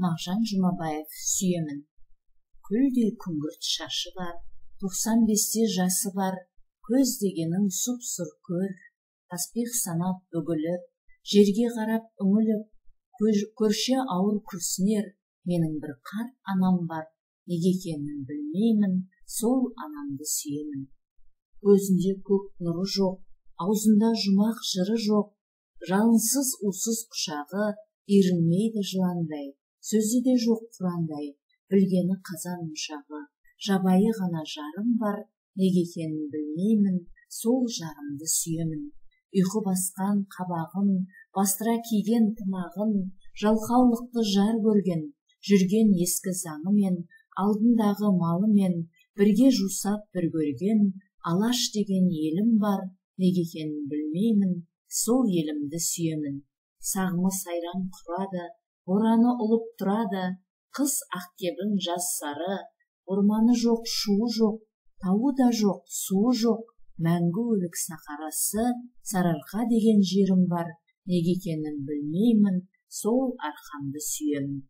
Мағжан Жұмабаев сүйемін. Гүлдей күңгірт шашы бар, 95-те жасы бар, көз дегенің сұп-сұр көр, таспиқ санап бүгіліп, жерге қарап үңіліп, көрші ауыр күрсінер, менің бір қарт анам бар, неге екенін білмеймін, сол анамды сүйемін. Көзінде көк нұры жоқ, аузында жұмақ жыры жоқ, жалынсыз усыз құшағы, ерінмейді жыландай, сөзі де жоқ құрандай, білгені қазан ошағы, жабайы ғана жарым бар, неге екенін білмеймін, сол жарымды сүйемін. Ұйқы басқан қабағын, бастыра киген тымағын, жалқаулықты жар көрген, жүрген ескі заңымен, алдындағы малымен, бірге жусап бір көрген, Алаш деген елім бар, неге екенін білмеймін, сол елімді сүйемін. Сағымы сайран құрады, бораны ұлып тұрады, қыс ақтебін жаз сары, орманы жоқ, шуы жоқ, тауы да жоқ, суы жоқ, мәңгі өлік сахарасы, Сарыарқа деген жерім бар, неге екенін білмеймін, сол арқамды сүйемін.